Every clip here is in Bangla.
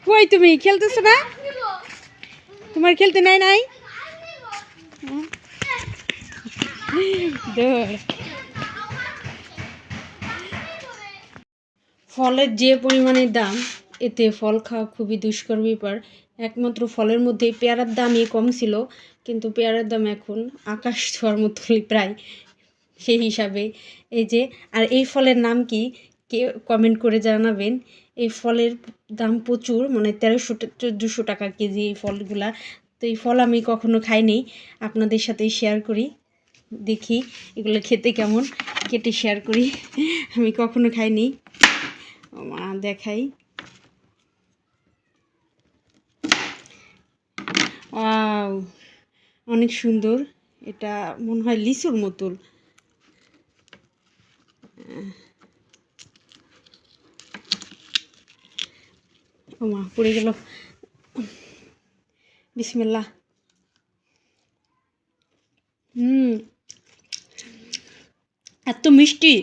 কই তুমি খেলতেছো না? তোমার খেলতে নাই? ফলের যে পরিমাণে দাম, এতে ফল খাওয়া খুবই দুষ্কর ব্যাপার। একমাত্র ফলের মধ্যে পেয়ারার দামই কম ছিল, কিন্তু পেয়ারার দাম এখন আকাশ ছোঁয়ার মতো প্রায়। সেই হিসাবে এই যে, আর এই ফলের নাম কি কে কমেন্ট করে জানাবেন। এই ফলের দাম প্রচুর, মানে 1300-1400 টাকা কেজি এই ফলগুলা। তো এই ফল আমি কখনো খাইনি, আপনাদের সাথে শেয়ার করি, দেখি এগুলো খেতে কেমন, কেটে শেয়ার করি। আমি কখনো খাইনি, দেখাই। অনেক সুন্দর, এটা মনে হয় লিচুর মতন। ওমা পড়ে গেল, বিসমিল্লাহ। এত মিষ্টি,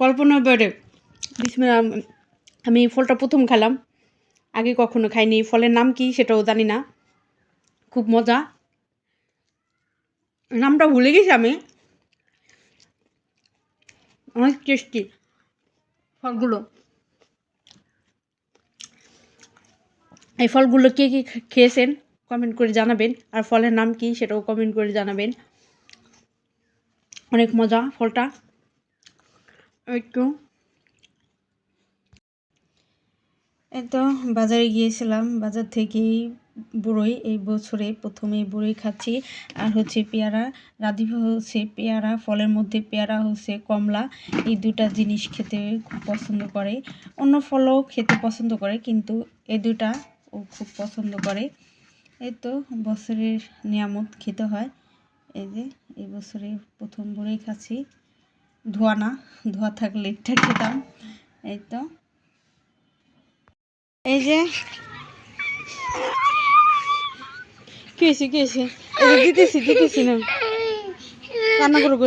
কল্পনার বাইরে। বিসমিল্লাহ। আমি এই ফলটা প্রথম খেলাম, আগে কখনো খাইনি। ফলের নাম কি সেটাও জানি না, খুব মজা। নামটা ভুলে গেছি আমি, অনেক টেস্টি ফলগুলো। এই ফলগুলো কে কে খেয়েছেন কমেন্ট করে জানাবেন, আর ফলের নাম কি সেটাও কমেন্ট করে জানাবেন। অনেক মজা ফলটা। একটু এই তো বাজারে গিয়েছিলাম, বাজার থেকেই বড়ই, এই বছরে প্রথমে বড়ই খাচ্ছি। আর হচ্ছে পেয়ারা, রাধিফা হচ্ছে পেয়ারা, ফলের মধ্যে পেয়ারা হচ্ছে কমলা, এই দুটা জিনিস খেতে খুব পছন্দ করে। অন্য ফলও খেতে পছন্দ করে, কিন্তু এই দুটা ও খুব পছন্দ করে। এই তো বছরের নিয়ামত খেতে হয়। এই যে এই বছরে প্রথম বড়ই খাচ্ছি, ধোয়া না, ধোয়া থাকলে এটা খেতাম। এই তো এই যে কি হয়েছে দিতেছি না, রান্না করবো।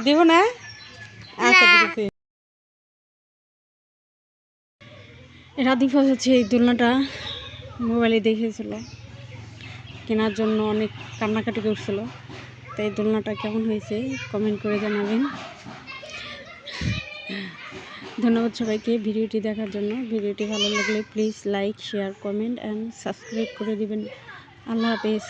দেব না, আচ্ছা দিতেছি। রাধিফা হচ্ছে এই দোলনাটা মোবাইলে দেখেছিল, কেনার জন্য অনেক কান্নাকাটি করছিল। তাই দোলনাটা কেমন হয়েছে কমেন্ট করে জানাবেন। ধন্যবাদ সবাইকে ভিডিওটি দেখার জন্য। ভিডিওটি ভালো লাগলে please like, share, comment and subscribe করে দিবেন। আল্লাহ হাফেজ।